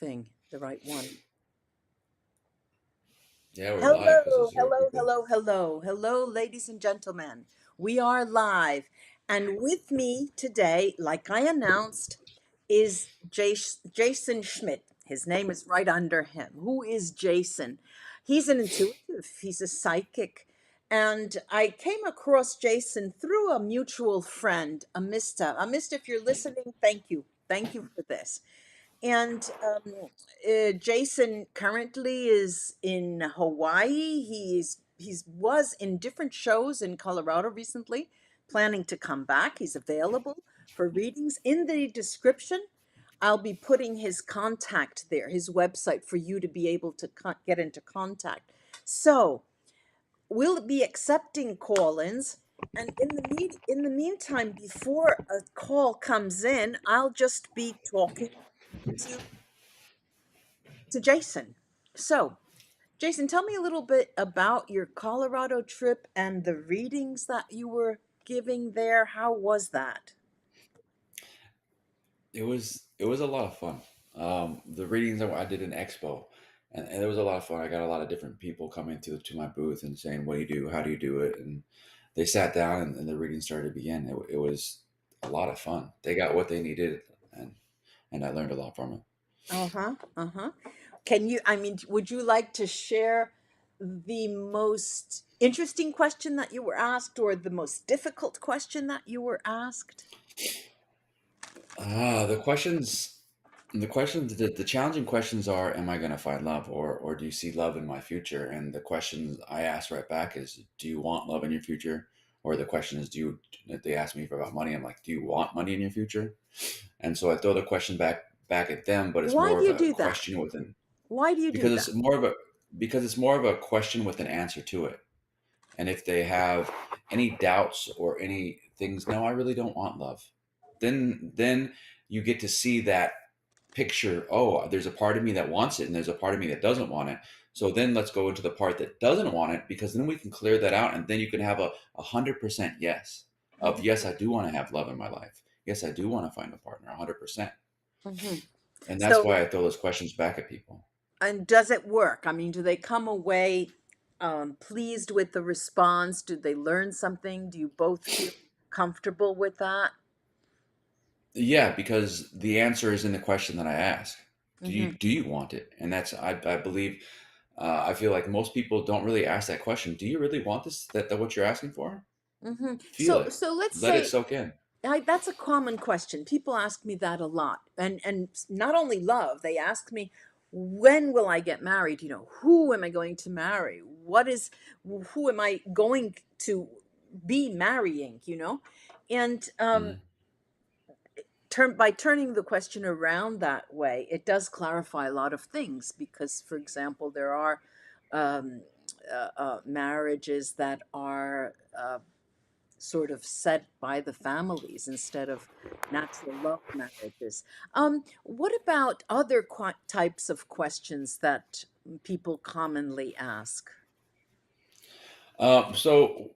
thing, the right one. Yeah, we're live. This Hello, is where hello, people. hello, hello, hello, ladies and gentlemen. We are live. And with me today, like I announced, is Jason Schmidt. His name is right under him. Who is Jason? He's an intuitive, he's a psychic. And I came across Jason through a mutual friend, Amista. Amista, if you're listening, thank you. Thank you for this. And Jason currently is in Hawaii. He's was in different shows in Colorado recently, planning to come back. He's available for readings. In the description, I'll be putting his contact there, his website for you to be able to get into contact. So we'll be accepting call-ins. And in the meantime, before a call comes in, I'll just be talking to Jason. So, Jason, tell me a little bit about your Colorado trip and the readings that you were giving there. How was that? It was a lot of fun. The readings that I did in Expo, and it was a lot of fun. I got a lot of different people coming to my booth and saying, "What do you do? How do you do it?" And they sat down and the reading started to begin. It was a lot of fun. They got what they needed, and I learned a lot from it. Uh-huh. Uh-huh. Can you, I mean, would you like to share the most interesting question that you were asked or the most difficult question that you were asked? The challenging questions are, am I going to find love, or do you see love in my future? And the questions I ask right back is, do you want love in your future? Or the question is, if they ask me about money, I'm like, do you want money in your future? And so I throw the question back at them, but it's Why more do of you a do that? question with an Why do you do because that? it's more of a because it's more of a question with an answer to it. And if they have any doubts or any things, no, I really don't want love. Then you get to see that picture. Oh, there's a part of me that wants it, and there's a part of me that doesn't want it. So then let's go into the part that doesn't want it, because then we can clear that out, and then you can have a 100% yes of, Hmm. yes, I do want to have love in my life. Yes, I do want to find a partner 100%. Hmm. And that's So, why I throw those questions back at people. and does it work? I mean, do they come away pleased with the response? Do they learn something? Do you both feel comfortable with that? Yeah, because the answer is in the question that I ask. Hmm. Do you want it? And that's I believe I feel like most people don't really ask that question. Do you really want this? That what you're asking for? Hmm. Feel So, it. so let's Let it say soak in. that's a common question. People ask me that a lot, and not only love, they ask me, when will I get married? You know, who am I going to marry? Who am I going to be marrying? You know, and Mhm. by turning the question around that way, it does clarify a lot of things because, for example, there are um, marriages that are sort of set by the families instead of natural love marriages. What about other types of questions that people commonly ask? So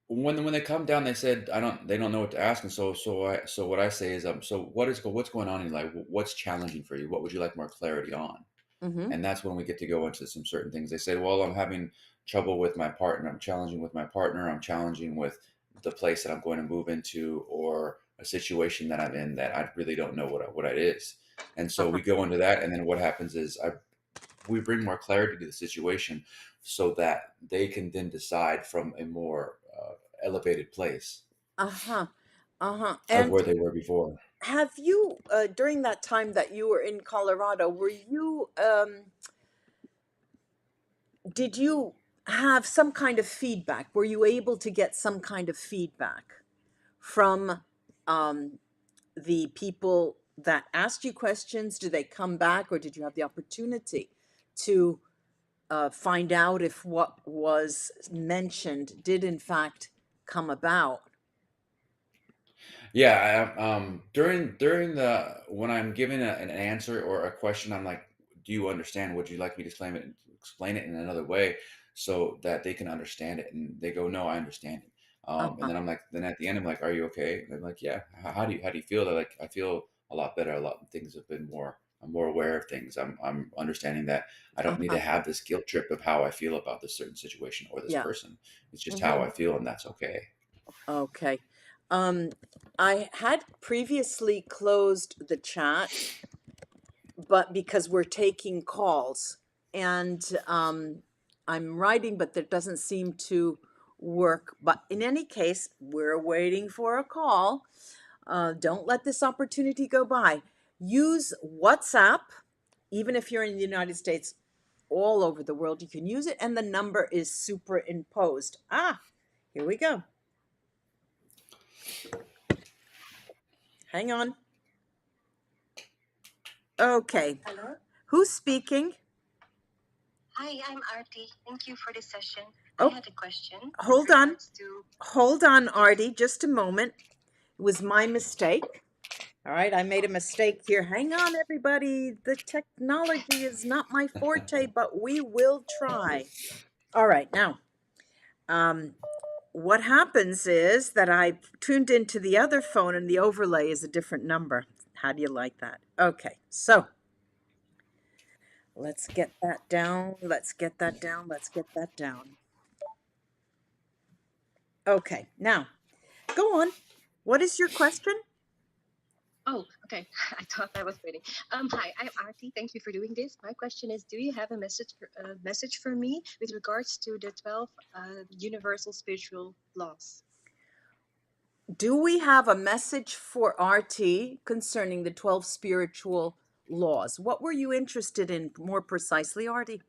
when they come down, they said they don't know what to ask, and so what I say is, so what's going on in your life? What's challenging for you? What would you like more clarity on? Mm-hmm. And that's when we get to go into some certain things. They said, well, I'm having trouble with my partner. I'm challenging with my partner. I'm challenging with the place that I'm going to move into, or a situation that I'm in that I really don't know what it is. And so Uh-huh. we go into that. And then what happens is we bring more clarity to the situation so that they can then decide from a more elevated place Uh-huh. Uh-huh. of And where they were before. have you, during that time that you were in Colorado, were you did you have some kind of feedback? Were you able to get some kind of feedback from um, the people that asked you questions? Did they come back, or did you have the opportunity to find out if what was mentioned did in fact come about? Yeah, during the when I'm given an answer or a question, I'm like, "Do you understand? Would you like me to explain it in another way so that they can understand it?" And they go, "No, I understand it." And Uh-huh. then I'm like, then at the end, I'm like, "Are you okay?" And they're like, "Yeah." How do you feel? They're like, "I feel a lot better. A lot things have been more I'm more aware of things. I'm understanding that I don't need to Uh-huh. have this guilt trip of how I feel about this certain situation or this Yeah. person. It's just how Hmm. I feel, and that's okay. Okay. Um, I had previously closed the chat, but because we're taking calls and I'm writing, but that doesn't seem to work. But in any case, we're waiting for a call. Don't let this opportunity go by. Use WhatsApp, even if you're in the United States, all over the world, you can use it, and the number is superimposed. Ah, here we go. Hang on. Okay. Hello. Who's speaking? Hi, I'm Artie. Thank you for this session. I Oh, had a question with hold on. regards to. Hold on, Yes. Artie, just a moment. It was my mistake. All right, I made a mistake here. Hang on, everybody. The technology is not my forte, but we will try. All right, now, um, what happens is that I tuned into the other phone and the overlay is a different number. How do you like that? Okay, so let's get that down. Let's get that down. Let's get that down. Okay, now go on. What is your question? Oh, okay. I thought I was waiting. Hi, I'm Artie. Thank you for doing this. My question is: do you have a message for me with regards to the 12 universal spiritual laws? Do we have a message for RT concerning the 12 spiritual laws? What were you interested in more precisely, Artie?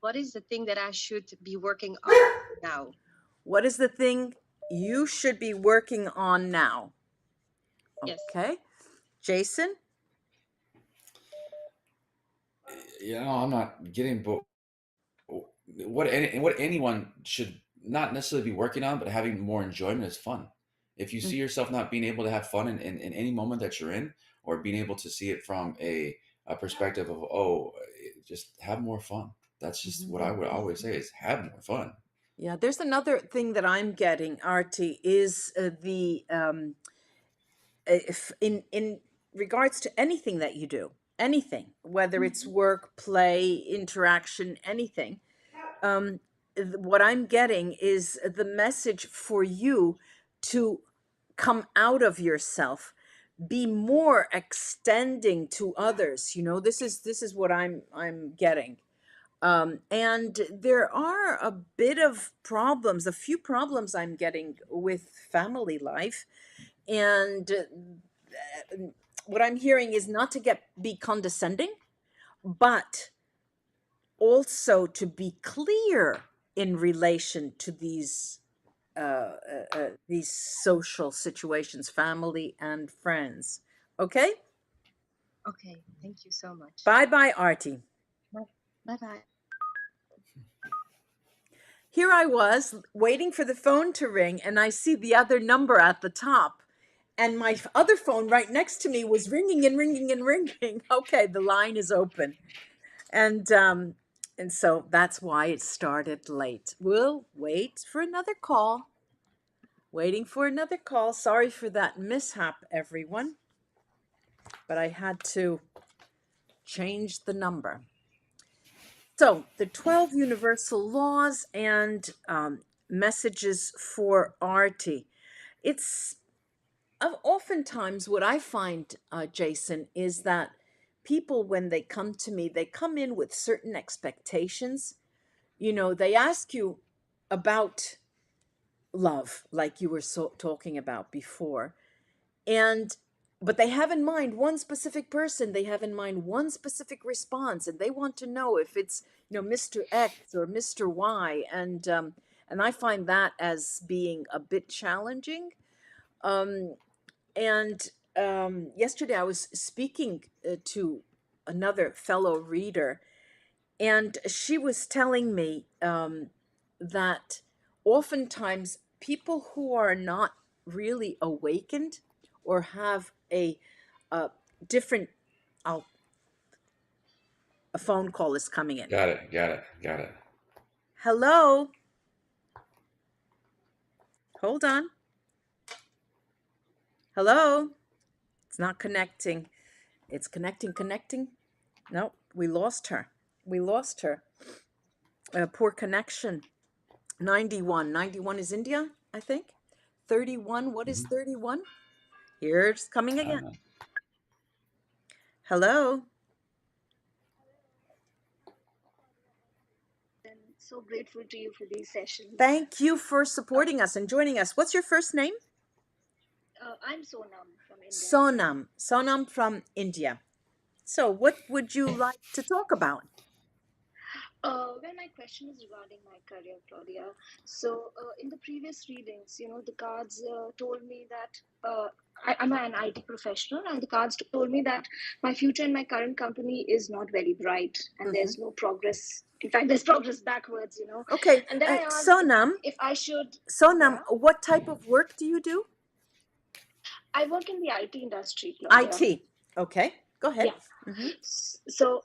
What is the thing that I should be working on now? What is the thing you should be working on now? Yes. Okay. Jason? I'm not getting, but what anyone should not necessarily be working on, but having more enjoyment is fun. If you see yourself not being able to have fun in any moment that you're in, or being able to see it from a perspective of, just have more fun. That's just what I would always say is have more fun. Yeah, there's another thing that I'm getting, Artie, is the if in regards to anything that you do, anything, whether it's work, play, interaction, anything, what I'm getting is the message for you to come out of yourself, be more extending to others. You know, this is what I'm getting. And there are a bit of problems, a few problems I'm getting with family life, and what I'm hearing is not to get be condescending, but also to be clear in relation to these social situations, family and friends. Okay? Okay. Thank you so much. Bye bye, Artie. Bye bye. Here I was waiting for the phone to ring, and I see the other number at the top. And my other phone right next to me was ringing and ringing and ringing. Okay, the line is open. And so that's why it started late. We'll wait for another call. Waiting for another call. Sorry for that mishap, everyone. But I had to change the number. So, the 12 universal laws and messages for Artie. It's oftentimes what I find, Jason, is that people, when they come to me, they come in with certain expectations. You know, they ask you about love, like you were talking about before. And but they have in mind one specific person, they have in mind one specific response, and they want to know if it's, Mr. X or Mr. Y. And I find that as being a bit challenging. um and Yesterday I was speaking to another fellow reader, and she was telling me that oftentimes people who are not really awakened or have a different, oh, a phone call is coming in. Got it. Got it. Got it. Hello, hold on. Hello, it's not connecting. It's connecting. No, we lost her. We lost her. Poor connection. 91. 91 is India, I think. 31. What is Hmm. 31? Here's coming I again. don't know. Hello. And so grateful to you for these sessions. Thank you for supporting us and joining us. What's your first name? I'm Sonam from India. Sonam from India. So, what would you like to talk about? Well, my question is regarding my career, Claudia. So, in the previous readings, the cards told me that I'm an IT professional, and the cards told me that my future in my current company is not very bright, and there's no progress. In fact, there's progress backwards. Okay, And then I asked Sonam. if I should. Sonam, Yeah, what type of work do you do? I work in the IT industry, Claudia. IT. Okay, go ahead. Yeah. So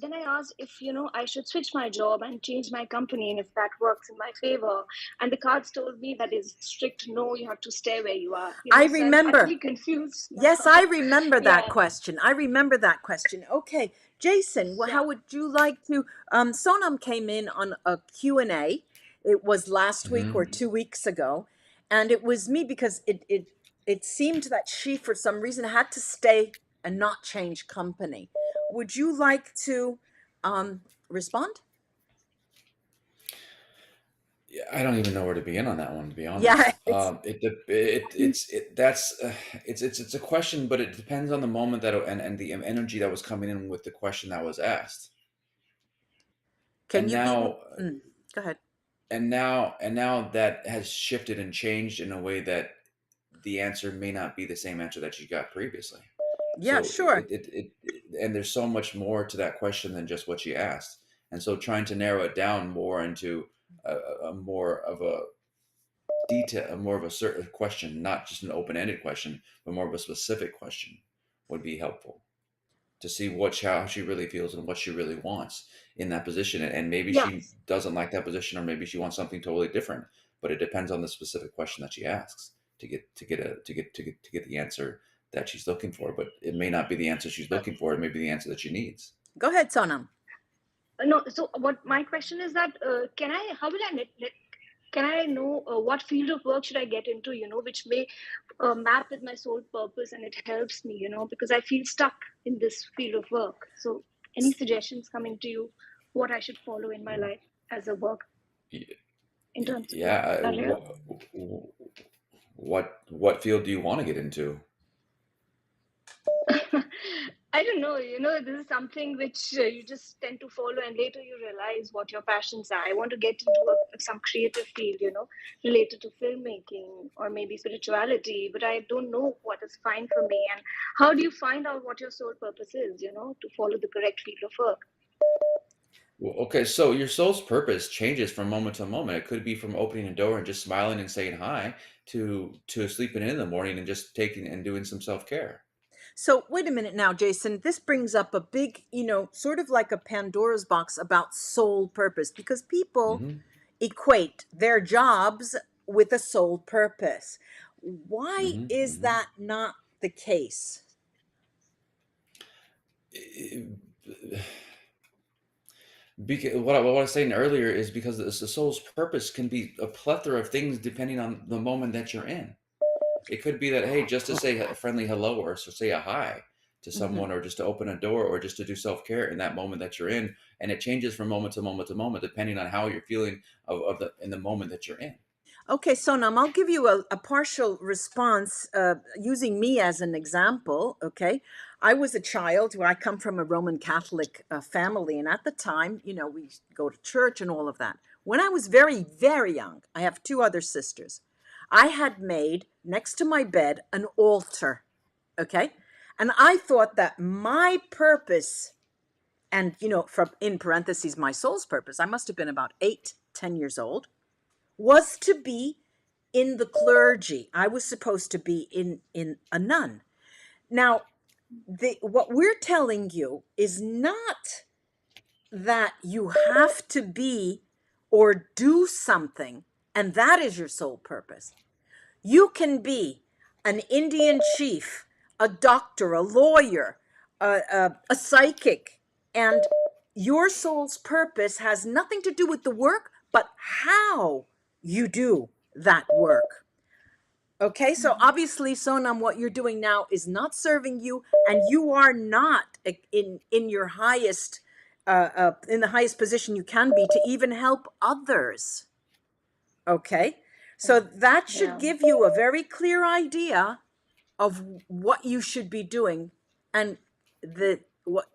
then I asked if I should switch my job and change my company, and if that works in my favor. And the cards told me that is strict no, you have to stay where you are. I So remember. I'm utterly confused now. Yes, I remember that Yeah. question. I remember that question. Okay, Jason, Yeah. how would you like to? Sonam came in on a Q&A. It was last week or 2 weeks ago, and it was me because it seemed that she, for some reason, had to stay and not change company. Would you like to respond? Yeah, I don't even know where to begin on that one, to be honest. Yeah, It's a question, but it depends on the moment and the energy that was coming in with the question that was asked. Can And you now, go ahead. and now that has shifted and changed in a way that the answer may not be the same answer that you got previously. Yeah, So sure. and there's so much more to that question than just what you asked. And so trying to narrow it down more into a more of a detail, more of a certain question, not just an open-ended question, but more of a specific question would be helpful to see how she really feels and what she really wants in that position. And maybe Yeah. she doesn't like that position, or maybe she wants something totally different. But it depends on the specific question that she asks to get the answer that she's looking for. But it may not be the answer she's looking for. It may be the answer that she needs. Go ahead, Sonam. No. So what my question is that how will can I know what field of work should I get into? Which may map with my soul purpose, and it helps me. Because I feel stuck in this field of work. So any suggestions coming to you, what I should follow in my life as a work in terms of career? What field do you want to get into? I don't know. This is something which you just tend to follow, and later you realize what your passions are. I want to get into some creative field, related to filmmaking or maybe spirituality, but I don't know what is fine for me. And how do you find out what your soul purpose is, to follow the correct field of work? Well, okay, so your soul's purpose changes from moment to moment. It could be from opening a door and just smiling and saying hi to sleeping in the morning and just taking and doing some self-care. So wait a minute now, Jason. This brings up a big, sort of like a Pandora's box about soul purpose, because people Hmm. equate their jobs with a soul purpose. Why Hmm. is that not the case? Because what I was saying earlier is because the soul's purpose can be a plethora of things depending on the moment that you're in. It could be that, hey, just to say a friendly hello or to say a hi to someone, or just to open a door, or just to do self-care in that moment that you're in. And it changes from moment to moment to moment, depending on how you're feeling in the moment that you're in. Okay, Sonam, I'll give you a partial response using me as an example. Okay, I was a child. I come from a Roman Catholic family, and at the time, we go to church and all of that. When I was very, very young, I have two other sisters. I had made next to my bed an altar. Okay, and I thought that my purpose, and from in parentheses, my soul's purpose, I must have been about 8, 10 years old, was to be in the clergy. I was supposed to be in a nun. Now, what we're telling you is not that you have to be or do something, and that is your sole purpose. You can be an Indian chief, a doctor, a lawyer, a psychic, and your soul's purpose has nothing to do with the work, but how you do that work. Okay, so obviously, Sonam, what you're doing now is not serving you, and you are not in your highest, in the highest position you can be to even help others. Okay, so that should give you a very clear idea of what you should be doing, and the what.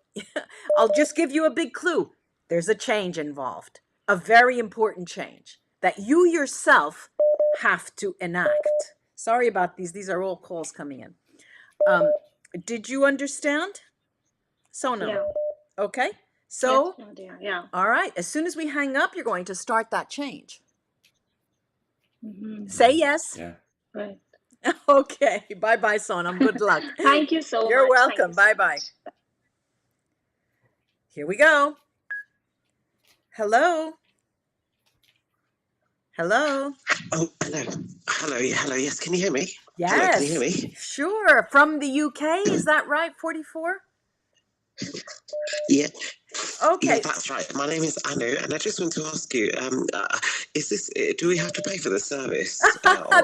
I'll just give you a big clue. There's a change involved, a very important change that you yourself have to enact. Sorry about these. These are all calls coming in. Did you understand? Sonam. Yeah. Okay. So, Yes, yeah. all right. As soon as we hang up, you're going to start that change. Say yes. Yeah. Right. Okay. Bye-bye, Sonam. Good luck. Thank you so much. You're welcome. Thank you so Bye-bye. much. Here we go. Hello. Hello. Oh, hello. Hello, hello. Yes, can you hear me? Yes. Hello, can you hear me? Sure. From the UK, is that right? 44? Yeah. Okay. Yeah, that's right. My name is Anu, and I just want to ask you, is this, do we have to pay for the service?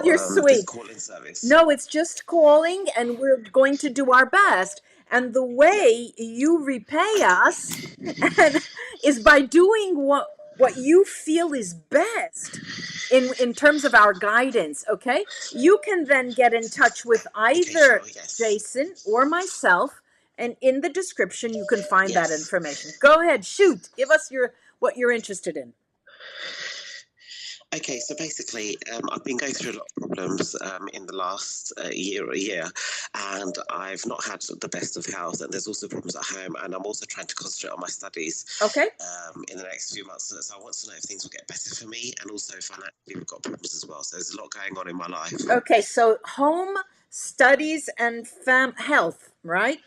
You're This sweet. call-in service? No, it's just calling, and we're going to do our best. And the way you repay us is by doing what you feel is best in terms of our guidance, okay? You can then get in touch with either Okay, sure, yes. Jason or myself, and in the description you can find that Yes. information. Go ahead, shoot. Give us what you're interested in. Okay, so basically, I've been going through a lot of problems in the last year, and I've not had the best of health, and there's also problems at home, and I'm also trying to concentrate on my studies Okay. in the next few months. So I want to know if things will get better for me, and also financially we've got problems as well. So there's a lot going on in my life. Okay, so home, studies, and health, right?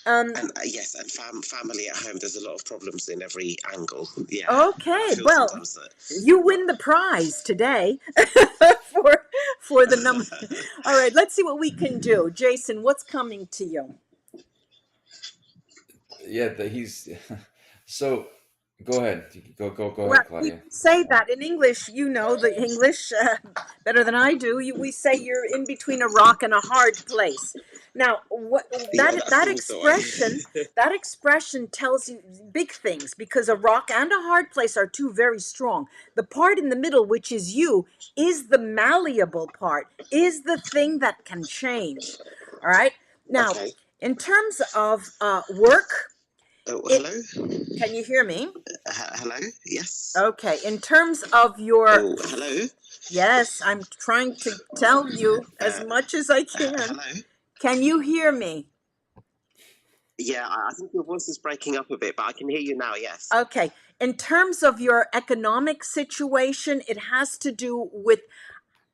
And yes, and family at home. There's a lot of problems in every angle. Yeah. Okay, And I feel well, sometimes that you win the prize today for the number. All right, let's see what we can do. Jason, what's coming to you? Yeah, he's so. Go ahead. Go Well, ahead, we Claudia. say that in English. You know the English better than I do. We say you're in between a rock and a hard place. Now, that expression tells you big things, because a rock and a hard place are two very strong. The part in the middle, which is you, is the malleable part, is the thing that can change. All right. Now, okay. in terms of work, Oh, hello. can you hear me? Hello. Yes. Okay. In terms of your Oh, hello. yes, I'm trying to tell you as much as I can. Hello. Can you hear me? Yeah, I think your voice is breaking up a bit, but I can hear you now. Yes. Okay. In terms of your economic situation, it has to do with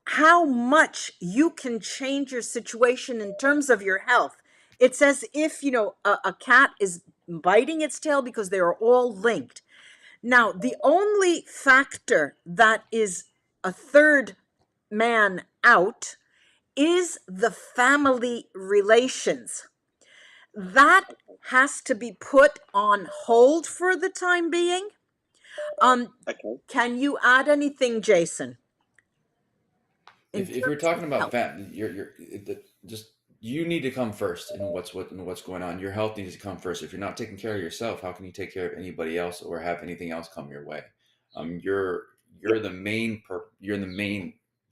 how much you can change your situation in terms of your health. It's as if, a cat is biting its tail, because they are all linked. Now, the only factor that is a third man out is the family relations. That has to be put on hold for the time being. Okay. Can you add anything, Jason? If you're talking about just you need to come first in what's going on. Your health needs to come first. If you're not taking care of yourself, how can you take care of anybody else or have anything else come your way? You're the main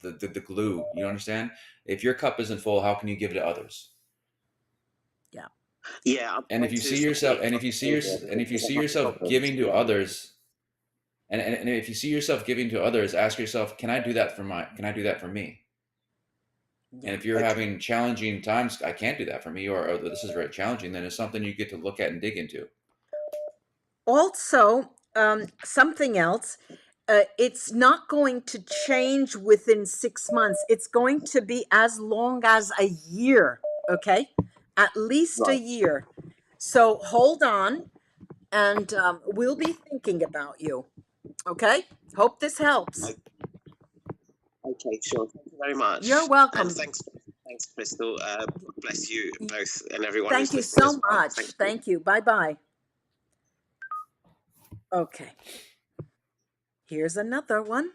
the glue. You understand? If your cup isn't full, how can you give to others? Yeah. And if you see yourself giving to others, and if you see yourself giving to others, ask yourself, can I do that for me? And if you're having challenging times, I can't do that for me, or this is very challenging, then it's something you get to look at and dig into. Also, something else, it's not going to change within 6 months. It's going to be as long as a year, okay? At least a year. So hold on, and we'll be thinking about you, okay? Hope this helps. Okay, sure. Thank you very much. You're welcome. And thanks Thanks, Crystal. Bless you both and everyone Thank who's you listening as so well. much. Thank you. Thank you. Bye-bye. Okay. Here's another one.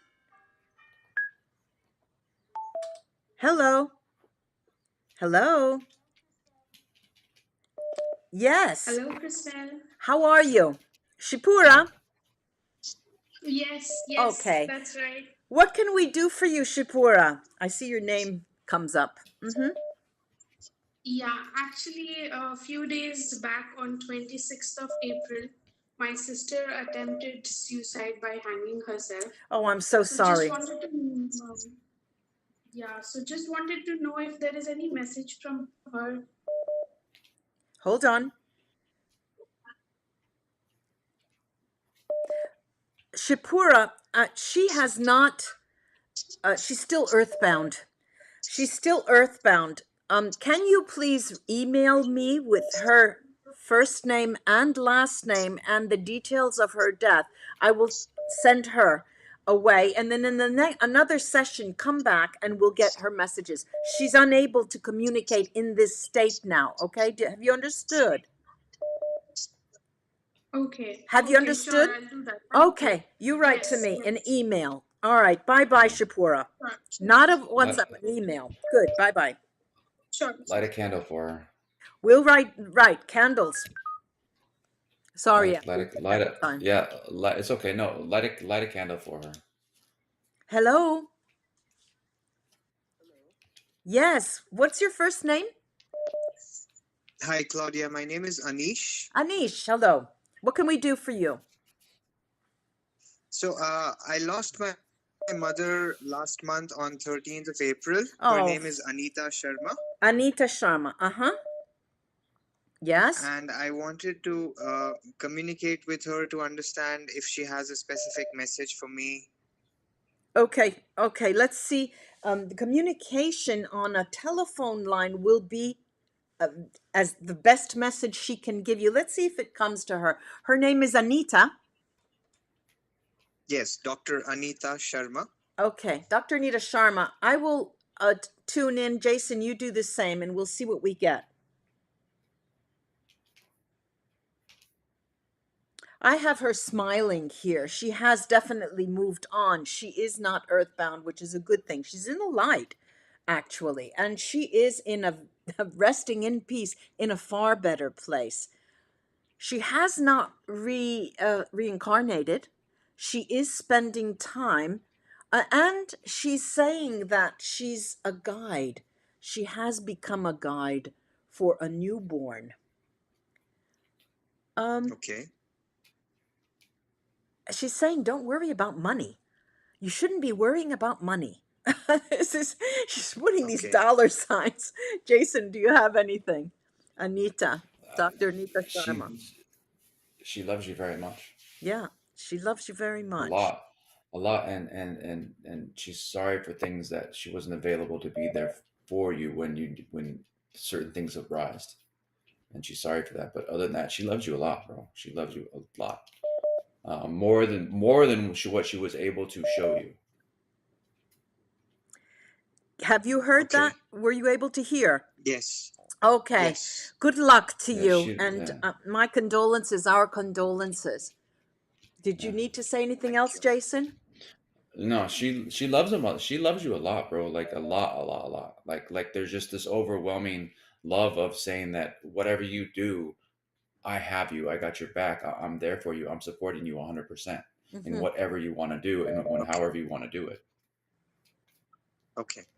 Hello. Hello. Yes. Hello, Christelle. How are you? Shipura? Yes, Okay. that's right. What can we do for you, Shipura? I see your name comes up. Yeah, actually, a few days back on 26th of April, my sister attempted suicide by hanging herself. Oh, I'm so So sorry. just wanted to know if there is any message from her. Hold on. Shipura, she has not, she's still earthbound. She's still earthbound. Can you please email me with her first name and last name and the details of her death? I will send her away, and then in the another session, come back and we'll get her messages. She's unable to communicate in this state now. Okay, have you understood? Okay. Have you understood? Sure, I'll do that. Okay, you write to me an email. All right, bye-bye, Shipura. Sure. Not a WhatsApp, an email. Good, bye-bye. Sure. Light a candle for her. We'll write candles. Sorry. Yeah, it's okay. No, light a candle for her. Hello? Yes, what's your first name? Hi, Claudia. My name is Anish. Anish, hello. What can we do for you? So I lost my mother last month on 13th of April. Oh. Her name is Anita Sharma. Anita Sharma, Yes? And I wanted to communicate with her to understand if she has a specific message for me. Okay, let's see. The communication on a telephone line will be as the best message she can give you. Let's see if it comes to her. Her name is Anita. Yes, Dr. Anita Sharma. Okay, Dr. Anita Sharma. I will tune in. Jason, you do the same, and we'll see what we get. I have her smiling here. She has definitely moved on. She is not earthbound, which is a good thing. She's in the light, actually, and she is in a resting in peace in a far better place. She has not reincarnated. She is spending time, and she's saying that she's a guide. She has become a guide for a newborn. Okay. She's saying, don't worry about money. You shouldn't be worrying about money. She's putting these dollar signs. Jason, do you have anything? Anita, Dr. Anita Sharma. She loves you very much. Yeah, she loves you very much. A lot, and she's sorry for things that she wasn't available to be there for you when certain things have arisen, and she's sorry for that. But other than that, she loves you a lot, bro. She loves you a lot, more than what she was able to show you. Have you heard that? Were you able to hear? Yes. Okay. Yes. Good luck to you, and my condolences, our condolences. Did you need to say anything else, Jason? No, she loves him. She loves you a lot, bro. Like a lot. Like there's just this overwhelming love of saying that whatever you do, I have you. I got your back. I'm there for you. I'm supporting you 100% in whatever you want to do and however you want to do it. Okay.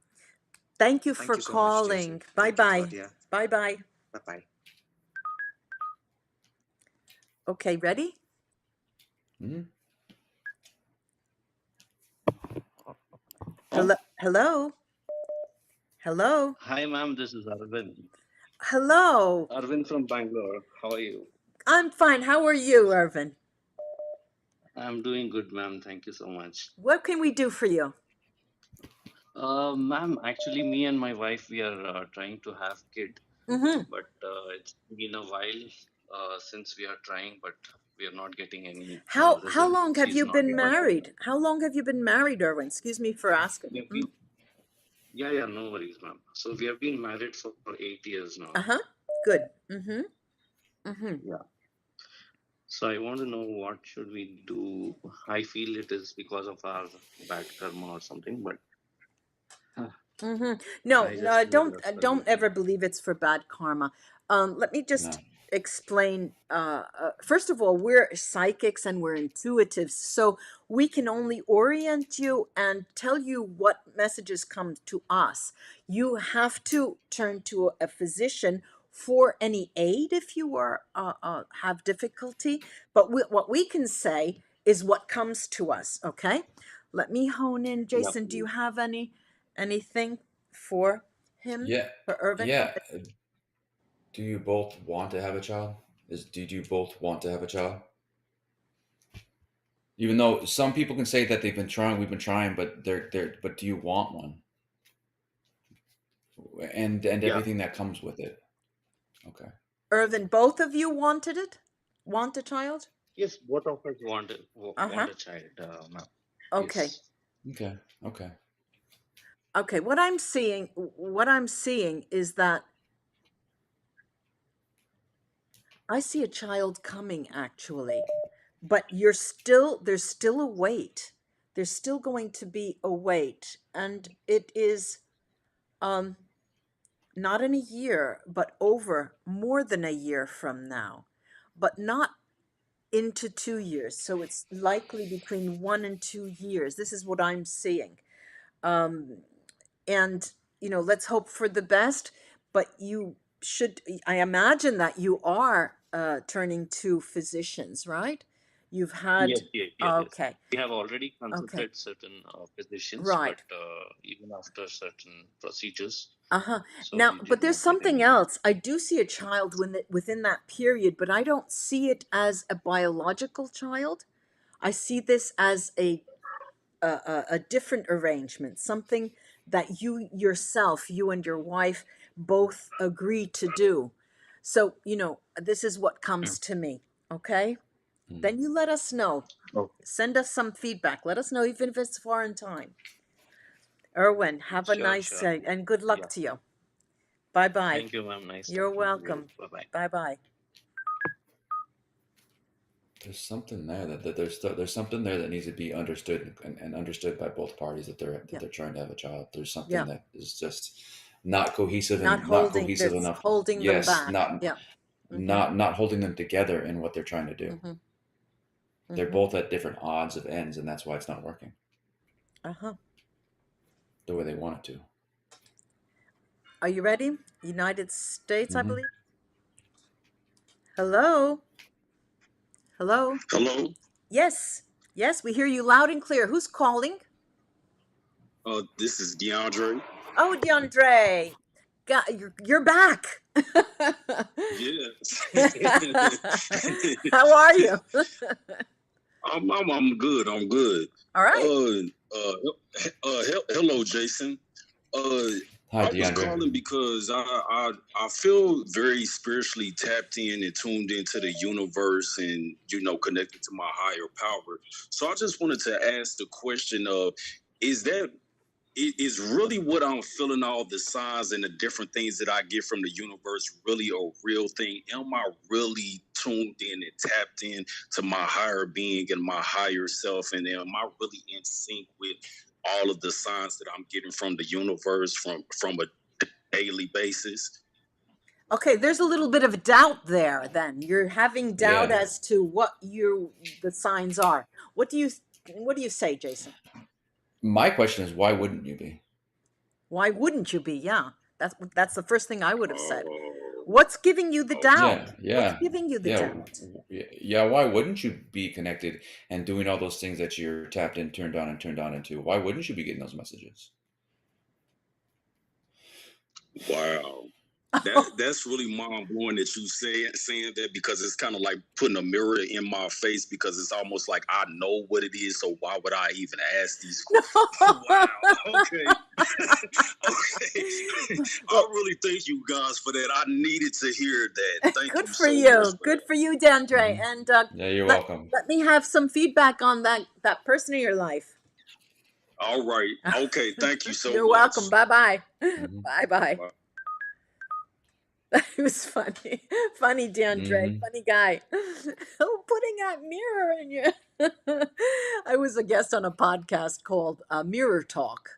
Thank you for calling. Bye-bye. Bye-bye. Bye-bye. Okay, ready? Hello? Hello? Hi, ma'am. This is Arvind. Hello. Arvind from Bangalore. How are you? I'm fine. How are you, Arvind? I'm doing good, ma'am. Thank you so much. What can we do for you? Ma'am, actually, me and my wife, we are trying to have kid. But it's been a while since we are trying, but we are not getting any How result. long have you been married? How long have you been married, Erwin? Excuse me for asking. Yeah, no worries, ma'am. So we have been married for 8 years now. Good. Yeah. So I want to know what should we do. I feel it is because of our bad karma or something, but No, I just no, need don't a don't ever solution. believe it's for bad karma. Let me No. just explain. First of all, we're psychics and we're intuitives, so we can only orient you and tell you what messages come to us. You have to turn to a physician for any aid if you are have difficulty. But what we can say is what comes to us. Okay, let me hone in. Yeah, Jason, do you please. have anything for him, Yeah. for Irvin? Yeah. Do you both want to have a child? Did you both want to have a child? Even though some people can say that they've been trying, we've been trying, but but do you want one? And Yeah. everything that comes with it. Okay. Irvin, both of you wanted it? Want a child? Yes, both of us want Uh-huh. a child, ma'am. Okay. Yes. Okay. Okay. Okay. What I'm seeing is that I see a child coming actually, but there's still a wait. There's still going to be a wait, and it is not in a year, but over more than a year from now, but not into 2 years. So it's likely between 1 and 2 years. This is what I'm seeing. And, let's hope for the best, but I imagine that you are turning to physicians, right? You've had, Yes. okay, We have already okay, consulted certain physicians, but right. even after certain procedures, Uh-huh. so Now, we but did there's not get something any. else. I do see a child within that period, but I don't see it as a biological child. I see this as a different arrangement, something that you and your wife both agree to do. So, this is what comes to me. Okay. Mm. Then you let us know. Okay. Send us some feedback. Let us know, even if it's far in time. Erwin, have a Sure, nice sure. and good Yeah. luck to you. Bye bye. Thank you, ma'am. Nice You're talking to you. welcome. Bye bye. Bye bye. There's something there there's something there that needs to be understood and understood by both parties that Yeah. they're trying to have a child. There's something Yeah. that is just not cohesive Not and not holding, cohesive that's enough. holding them Yes, back. not Yeah. not holding them together in what they're trying to do. They're both at different odds of ends, and that's why it's not working Uh-huh. the way they want it to. Are you ready? United States, I Mm-hmm. believe. Hello? Hello? Hello. Yes. Yes, we hear you loud and clear. Who's calling? This is DeAndre. Oh, DeAndre. You're back. Yes. How are you? I'm good. I'm good. All right. Hello, Jason. Hi, I was DeAndre. calling because I feel very spiritually tapped in and tuned into the universe and connected to my higher power. So I just wanted to ask the question of, is that it is really what I'm feeling, all the signs and the different things that I get from the universe really a real thing? Am I really tuned in and tapped in to my higher being and my higher self? And am I really in sync with all of the signs that I'm getting from the universe from a daily basis? Okay, there's a little bit of doubt there then. You're having doubt Yeah. as to what the signs are. What do you say, Jason? My question is, why wouldn't you be? Why wouldn't you be? Yeah. That's the first thing I would have said. Oh, What's giving you the doubt? Yeah, What's yeah, giving you the yeah, doubt? yeah. Why wouldn't you be connected and doing all those things that you're tapped in, turned on, and turned on into? Why wouldn't you be getting those messages? wow. That's really mind blowing that you saying that, because it's kind of like putting a mirror in my face, because it's almost like I know what it is, so why would I even ask these questions? Wow. Okay. Okay. I really thank you guys for that. I needed to hear that. Thank Good you for so much you. for Good that. for you, DeAndre. Mhm. And Yeah, you're let welcome. let me have some feedback on that person in your life. All right. Okay. Thank you so You're much. welcome. Bye-bye. Mhm. Bye-bye. Bye. It was funny. Funny, DeAndre. Mhm. Funny guy. Oh, putting that mirror in you. I was a guest on a podcast called Mirror Talk,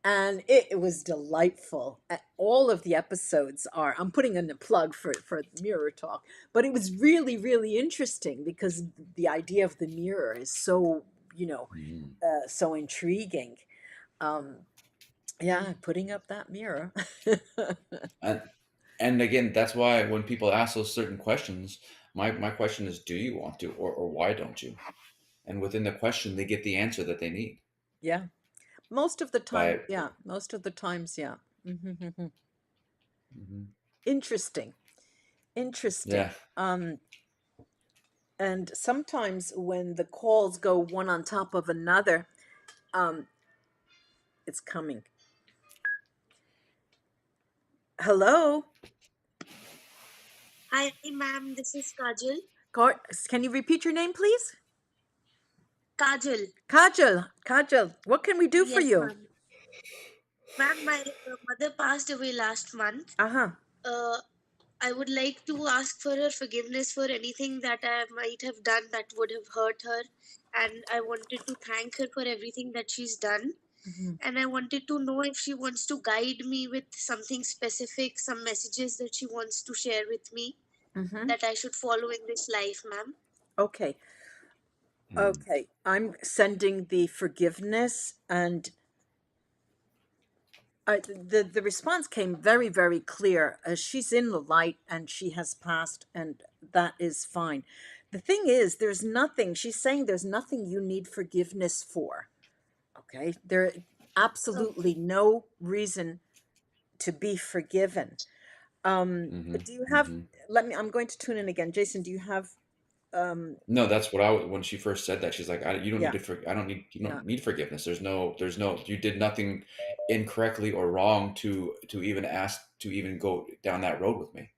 and it was delightful. All of the episodes are, I'm putting in a plug for Mirror Talk, but it was really, really interesting because the idea of the mirror is so, Mhm. so intriguing. Um, yeah, putting up that mirror. And and again, that's why when people ask those certain questions, my question is, do you want to, or why don't you? And within the question, they get the answer that they need. Yeah. Most of the time, By yeah. Most of the times, yeah. Mhm. Mhm. Interesting. Interesting. Yeah, And sometimes when the calls go one on top of another, um, it's coming. Hello, Hi, ma'am. This is Kajal. Can you repeat your name, please? Kajal. Kajal. Kajal, what can we do for Yes, you? ma'am. Ma'am, my mother passed away last month. Uh-huh. I would like to ask for her forgiveness for anything that I might have done that would have hurt her. And I wanted to thank her for everything that she's done. Mhm. And I wanted to know if she wants to guide me with something specific, some messages that she wants to share with me Mhm. that I should follow in this life, ma'am. Okay. Okay. I'm sending the forgiveness, and the response came very, very clear. She's in the light and she has passed, and that is fine. The thing is, there's nothing, she's saying there's nothing you need forgiveness for. Okay. There absolutely no reason to be forgiven. Mhm. Do you have, Mhm. I'm going to tune in again. Jason, do you have, No, that's what when she first said that, she's like, you don't need yeah, to, I don't need, you yeah. don't need forgiveness. There's no, you did nothing incorrectly or wrong to even ask to even go down that road with me.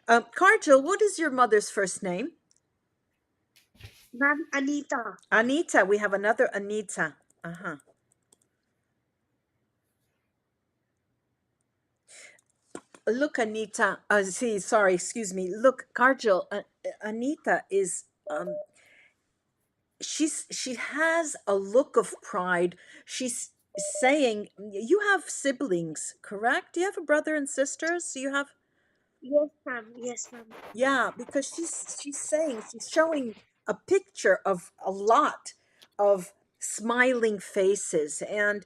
Karjal, what is your mother's first name? Ma'am, Anita. Anita. We have another Anita. Uh-huh. Look, Anita. Sorry, excuse me. Look, Karjal. Anita is she has a look of pride. She's saying you have siblings, correct? Do you have a brother and sisters? Do you have? Yes, ma'am. Yes, ma'am. Yeah, because she's showing a picture of a lot of smiling faces, and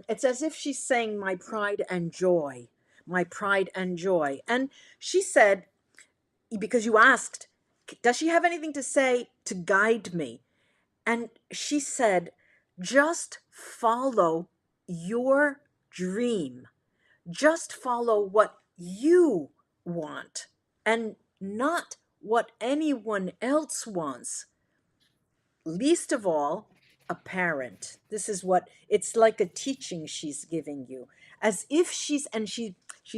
it's as if she's saying my pride and joy, my pride and joy. And she said, because you asked, does she have anything to say to guide me? And she said, just follow your dream. Just follow what you want and not what anyone else wants. Least of all, a parent. This is what it's like, a teaching she's giving you. As if she's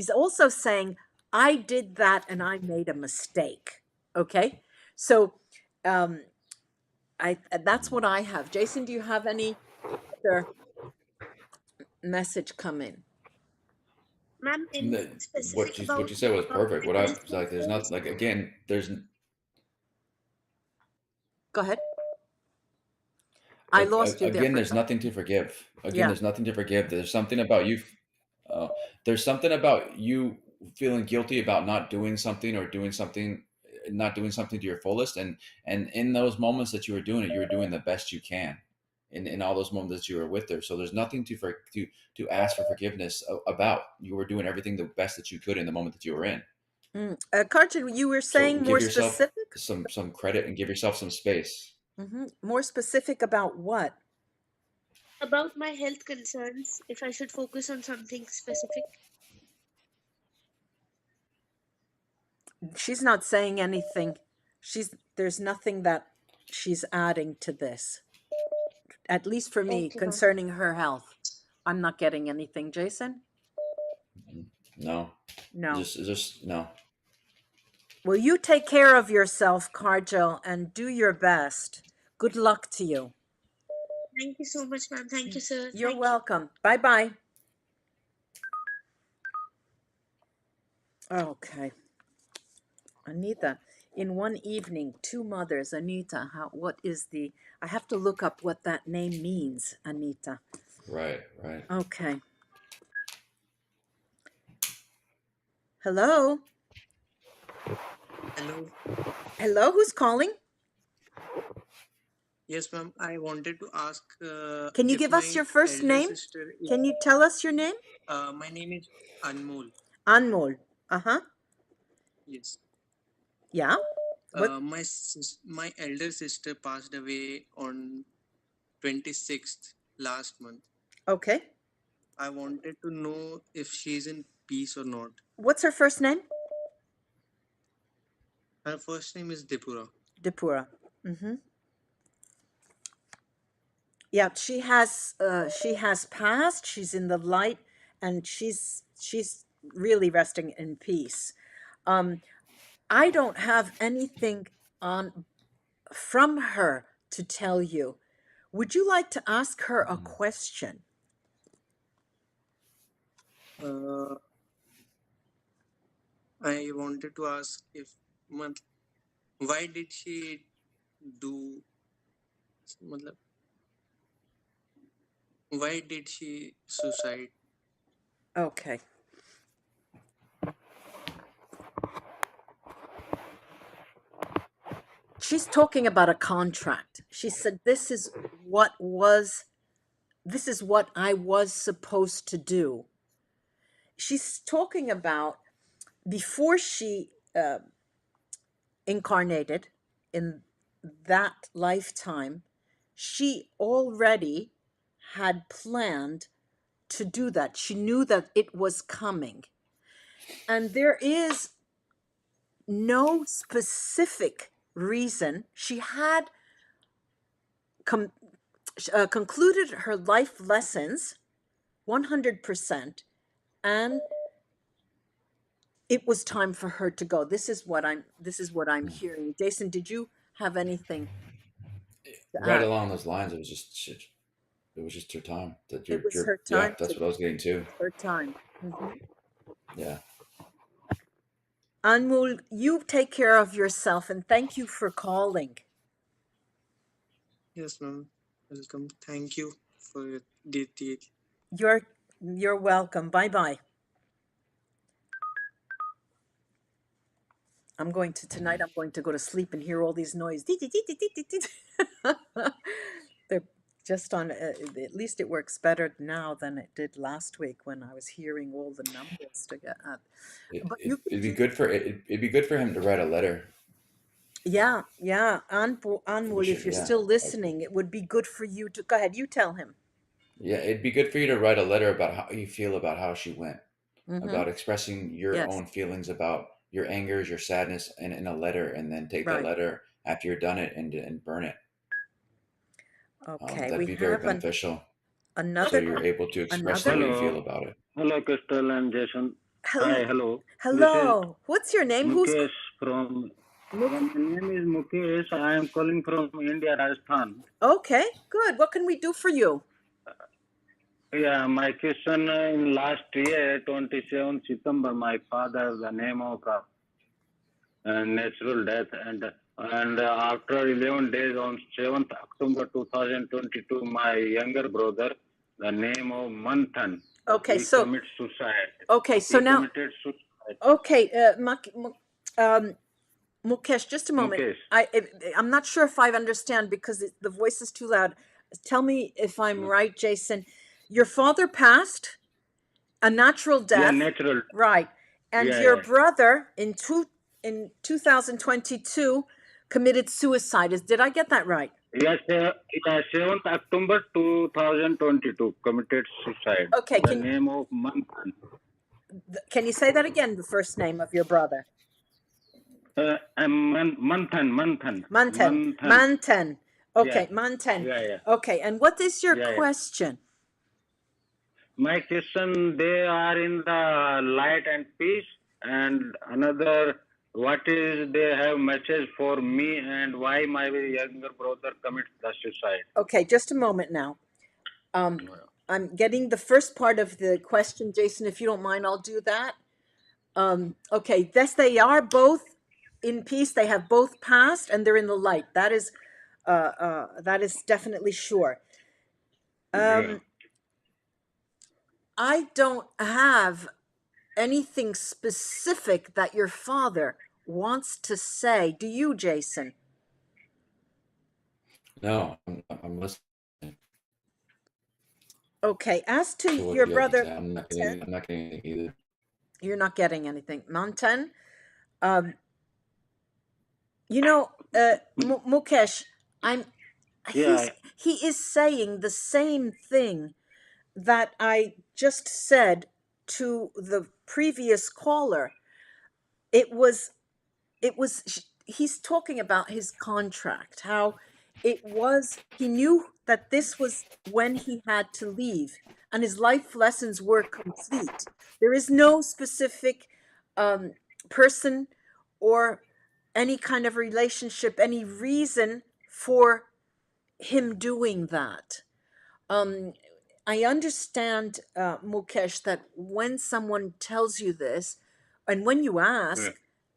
also saying, I did that and I made a mistake. Okay? So um that's what I have. Jason, do you have any other message come in? Ma'am, anything specific What about you said was perfect. What I was financial like, there's not affairs? like, again, there's Go ahead. I lost you there again, for a there's second. nothing to forgive. Again, Yeah. there's nothing to forgive. There's something about you. Uh, there's something about you feeling guilty about not doing something or doing something, not doing something to your fullest. And in those moments that you were doing it, you were doing the best you can. In all those moments that you were with her, so there's nothing to ask for forgiveness about. You were doing everything the best that you could in the moment that you were in. Karchin, you were So saying give more yourself specific? some credit and give yourself some space. More specific about what? About my health concerns, if I should focus on something specific. She's not saying anything. There's nothing that she's adding to this. At least for me, Okay, ma'am. concerning her health. I'm not getting anything. Jason? No, No. just no. Well, you take care of yourself, Karjal, and do your best. Good luck to you. Thank you so much, ma'am. Thank you, sir. You're Thank welcome. Bye-bye. Okay. Anita, in one evening, two mothers. Anita, what is I have to look up what that name means, Anita. Right. Okay. Hello? Hello. Hello, who's calling? Yes, ma'am. I wanted to ask Can you if give us my your first elder name? sister is. Can you tell us your name? My name is Anmol. Anmol. Uh-huh. Yes. Yeah. What? My elder sister passed away on 26th last month. Okay. I wanted to know if she's in peace or not. What's her first name? Her first name is Dipura. Dipura. Mm-hmm. Yeah, she has passed. She's in the light, and she's really resting in peace. I don't have anything on from her to tell you. Would you like to ask her a question? I wanted to ask if why did she do why did she suicide? Okay. She's talking about a contract. She said this is what I was supposed to do. She's talking about before she incarnated in that lifetime, she already had planned to do that. She knew that it was coming. And there is no specific reason. She had concluded her life lessons 100%, and it was time for her to go. This is what I'm hearing. Jason, did you have anything to Right add? along those lines, it was just her time. It was her Yeah, time that's to what I was getting to. her time. Mm-hmm. Yeah. Anmol, you take care of yourself, and thank you for calling. Yes, ma'am. Welcome. Thank you for your detail. You're welcome. Bye-bye. Tonight I'm going to go to sleep and hear all these noise. They're just on, at least it works better now than it did last week when I was hearing all the numbers to get at. But you It'd can be keep, good for him to write a letter. yeah. Anmol, if you're Yeah. still listening, it would be good for you to, go ahead, you tell him. Yeah, it'd be good for you to write a letter about how you feel about how she went, Mm-hmm. about expressing your Yes. own feelings about your angers, your sadness in a letter, and then take that Right. letter after you're done it and burn it. Okay, That'd we be very have beneficial. So another, you're able to express the another, way you feel Hello. about it. Hello, Christelle and Jason. hello, Hi, hello. This is hello. What's your name? Mukesh from. My name is Mukesh. I am calling from India, Rajasthan. Okay, good. What can we do for you? Yeah, my question in last year, 27 September, my father, the name of natural death, and after 11 days on 7th October 2022, my younger brother, the name of Manthan, Okay, he so commit suicide. okay, so He now, committed suicide. okay, Mukesh, just a moment. Mukesh. I'm not sure if I understand because the voice is too loud. Tell me if I'm right, Jason. Your father passed a natural Yeah, death, natural. right? And Yeah, your yeah. brother in 2022 committed suicide. Did I get that right? Yes, 7th October 2022 committed suicide. Okay, The name of Manthan. can you say that again? The first name of your brother? Manthan. Manten. Okay, Yeah. Manten. Yeah, yeah. Okay, and what is your Yeah, yeah. question? My question, they are in the light and peace, and another what is they have message for me, and why my younger brother commits the suicide? Okay, just a moment now. I'm getting the first part of the question, Jason. If you don't mind, I'll do that. Okay, yes, they are both in peace. They have both passed, and they're in the light. That is definitely sure. Yeah. I don't have anything specific that your father wants to say. Do you, Jason? No, I'm listening Okay, as to to what your you have to brother, say. I'm not getting anything either. you're not getting anything. Mountain, you know, Mukesh, I'm Yeah. he is saying the same thing that I just said to the previous caller. It was he's talking about his contract, how he knew that this was when he had to leave and his life lessons were complete. There is no specific person or any kind of relationship, any reason for him doing that. I understand, Mukesh, that when someone tells you this, and when you Yeah. ask,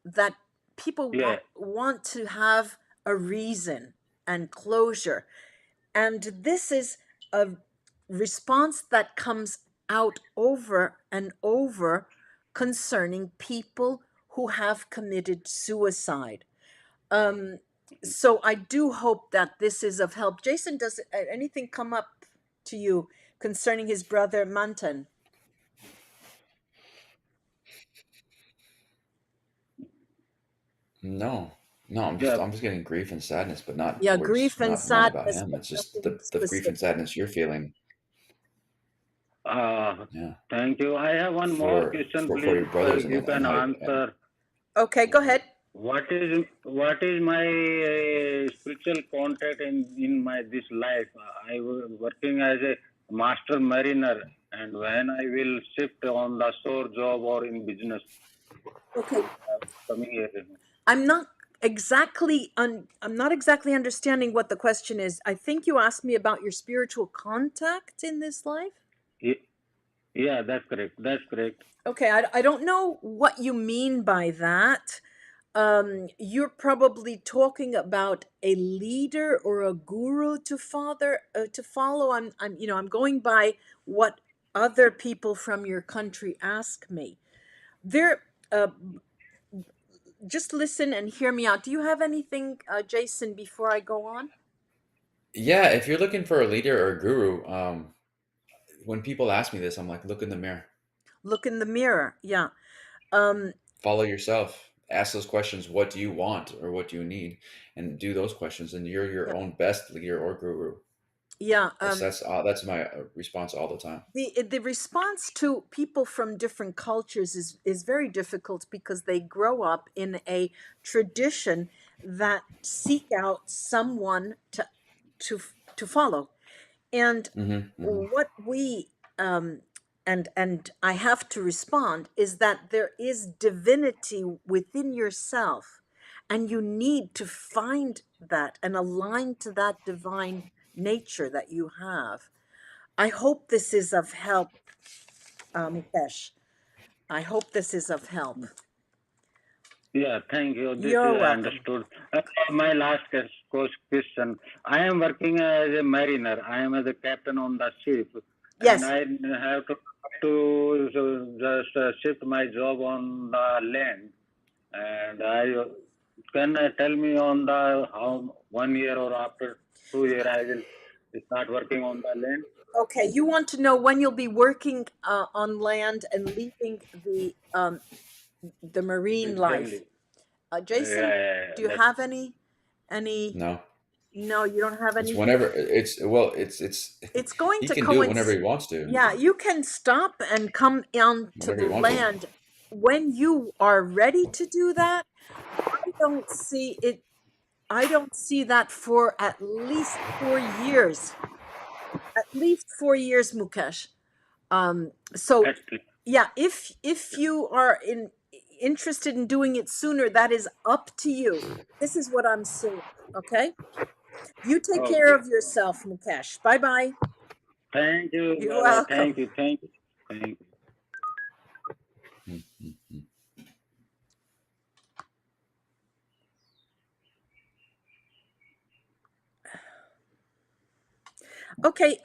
that people Yeah. want to have a reason and closure. And this is a response that comes out over and over concerning people who have committed suicide. So I do hope that this is of help. Jason, does anything come up to you concerning his brother Mantan? No, no, Yeah. I'm just getting grief and sadness, but not Yeah, towards grief and not about sadness, him. but It's just nothing the grief and specific. sadness you're feeling. Yeah, Thank you. I have one more question, for please. your brothers You and can how answer. Okay, go ahead. What is my spiritual contact in my this life? I was working as a master mariner, and when I will shift on the shore job or in business Okay, coming here. I'm not I'm not exactly understanding what the question is. I think you asked me about your spiritual contact in this life. Ye- Yeah, that's correct. That's correct. Okay, I don't know what you mean by that. You're probably talking about a leader or a guru to follow. I'm going by what other people from your country ask me. There, just listen and hear me out. Do you have anything, Jason, before I go on? yeah, if you're looking for a leader or a guru, when people ask me this, I'm like, look in the mirror, Look in the mirror. Yeah. follow yourself, ask those questions. What do you want or what do you need, and do those questions, and you're your Yeah. own best leader or guru. Yeah. That's my response all the time. The response to people from different cultures is very difficult because they grow up in a tradition that seek out someone to follow. And what we and I have to respond is that there is divinity within yourself, and you need to find that and align to that divine nature that you have. I hope this is of help, Mukesh. I hope this is of help. Yeah, thank you. This You're is welcome. understood. My last question. I am working as a mariner. I am as a captain on the ship, and Yes. I have to just shift my job on the land. And I can tell me on the how 1 year or after 2 year I will start working on the land. Okay. You want to know when you'll be working on land and leaving the marine life. Exactly. Jason, do you That's have any? No, No, you don't have it's anything. whenever it's It's going he to can do it whenever coincide. he wants to, Yeah, you can stop and come on to whenever the he wants to. land when you are ready to do that. I don't see it. I don't see that for at least 4 years. At least 4 years, Mukesh. So that's yeah, if you are in, interested in doing it sooner, that is up to you. This is what I'm saying, okay? You take care Okay. of yourself, Mukesh. Bye-bye. Thank you, You're mother. welcome. Thank you. Thank you. Thank you. Okay,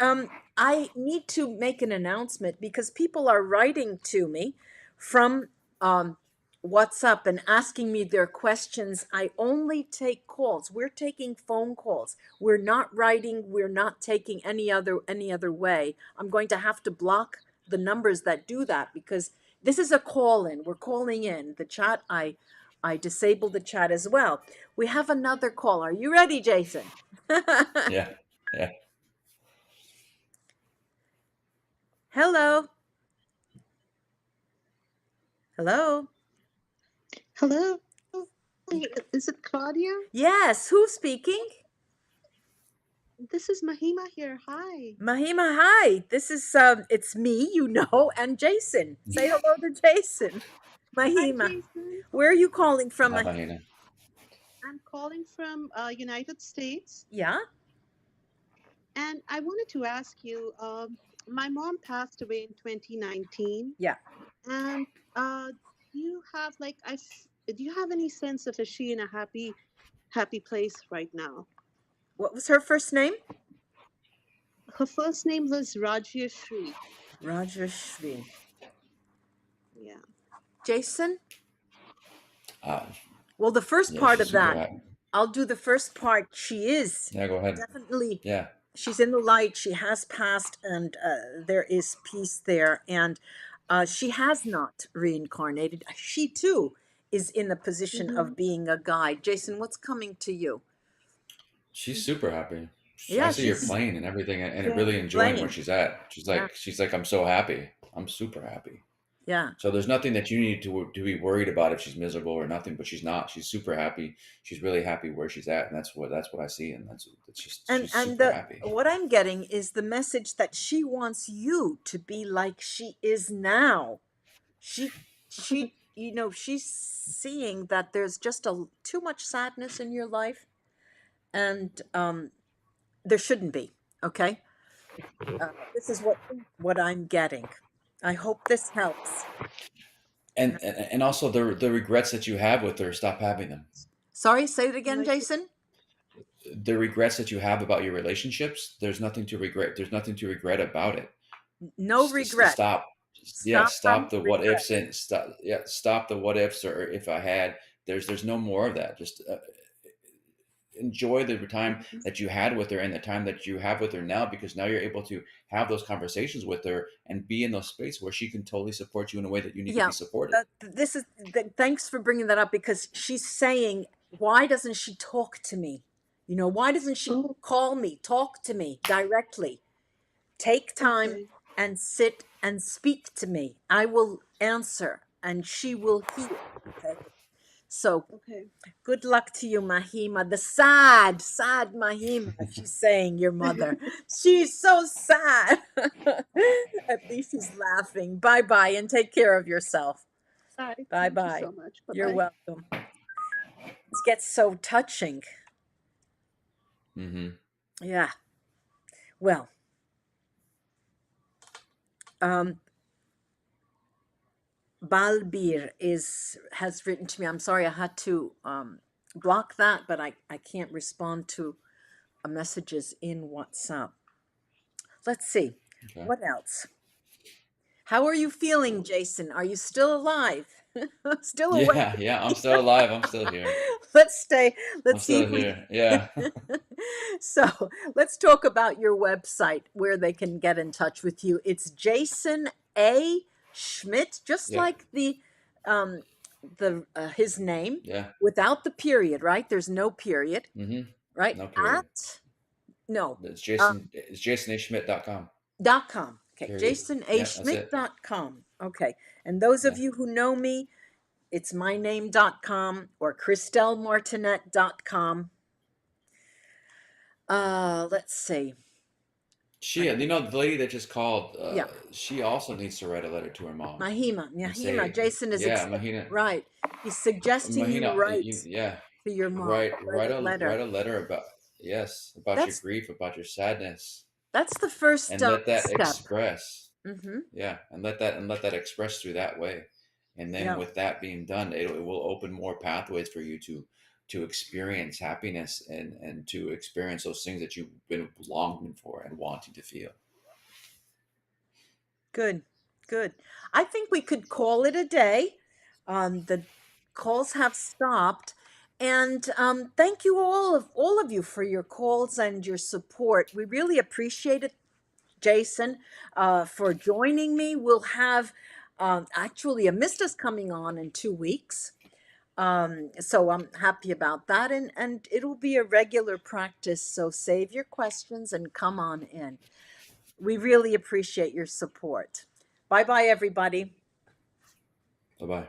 I need to make an announcement because people are writing to me from WhatsApp and asking me their questions. I only take calls. We're taking phone calls. We're not writing. We're not taking any other way. I'm going to have to block the numbers that do that because this is a call in. We're calling in. The chat, I disabled the chat as well. We have another call. Are you ready, Jason? Yeah. Yeah. Hello. Hello. Hello, is it Claudia? Yes, who's speaking? This is Mahima here. Hi. Mahima, hi. This is it's me, and Jason. Say hello to Jason. Hi, Mahima. Jason. Where are you calling from, Hi, Mahima? Bahina. I'm calling from United States, Yeah. and I wanted to ask you. My mom passed away in 2019. Yeah. And do you have do you have any sense of is she in a happy place right now? What was her first name? Her first name was Rajyashree. Rajashri. Yeah. Jason? Uh, Well, the first yeah, part she's of super that, happy. I'll do the first part. She is Yeah, go ahead. definitely, Yeah. she's in the light. She has passed, and there is peace there. And she has not reincarnated. She too is in a position of being a guide. Jason, what's coming to you? She's super happy. I Yeah, see her she's playing and everything and Yeah. really enjoying where playing. she's at. Yeah, She's like, I'm so happy. I'm super happy. yeah. So there's nothing that you need to be worried about if she's miserable or nothing, but she's not. She's super happy. She's really happy where she's at, and that's what I see, and that's just And she's super the happy. what I'm getting is the message that she wants you to be like she is now. She she's seeing that there's just too much sadness in your life, and there shouldn't be. Okay, this is what I'm getting. I hope this helps. And also the regrets that you have with her, stop having them. Sorry, say it again, Like, Jason. The regrets that you have about your relationships, there's nothing to regret. There's nothing to regret about it. No regret. Stop. Yeah, Stop stop having the what regret. ifs and stop. Yeah, stop the what ifs or if I had. There's no more of that. Just enjoy the time that you had with her and the time that you have with her now, because now you're able to have those conversations with her and be in those space where she can totally support you in a way that you need to Yeah, be supported. this is thanks for bringing that up because she's saying, why doesn't she talk to me? Why doesn't she oh, call me, talk to me directly? Take time okay. and sit and speak to me. I will answer and she will hear. Okay. So Okay. good luck to you, Mahima. The sad Mahima. She's saying your mother. She's so sad. At least she's laughing. Bye bye and take care of yourself. Bye. Bye Thank you bye. so much. You're Bye-bye. welcome. It gets so touching. Mm-hmm. Yeah. Well, Balbir has written to me. I'm sorry I had to block that, but I can't respond to messages in WhatsApp. Let's see. Okay. What else? How are you feeling, Jason? Are you still alive? Still awake? Yeah, I'm still alive. I'm still here. Let's I'm see still if we here. Yeah. So let's talk about your website where they can get in touch with you. It's Jason A. Schmidt, just Yeah. like the his name, Yeah. without the period, right? There's no period, Mm-hmm. right? No period. No. It's jasonashschmidt.com. .com. Okay, Period. Yeah, that's it. jasonashschmidt.com. Okay. And those of Yeah. you who know me, it's myname.com or christellemartinette.com. Let's see. She, you know, the lady that just called, Yeah. she also needs to write a letter to her mom Mahima. and Mahima. say, Jason is yeah, Mahina, right. He's suggesting you Mahina, write yeah, to your mom. write Write write a a letter. letter about, yes, about your That's grief, about your sadness, that's the first and let that step. express. Mm-hmm. Yeah, and let that express through that way, and then Yeah. with that being done, it will open more pathways for you to experience happiness and to experience those things that you've been longing for and wanting to feel. Good. Good. I think we could call it a day. The calls have stopped. And thank you all of you for your calls and your support. We really appreciate it, Jason, for joining me. We'll have actually a Mista's coming on in 2 weeks. So I'm happy about that. And it'll be a regular practice. So save your questions and come on in. We really appreciate your support. Bye bye, everybody. Bye bye.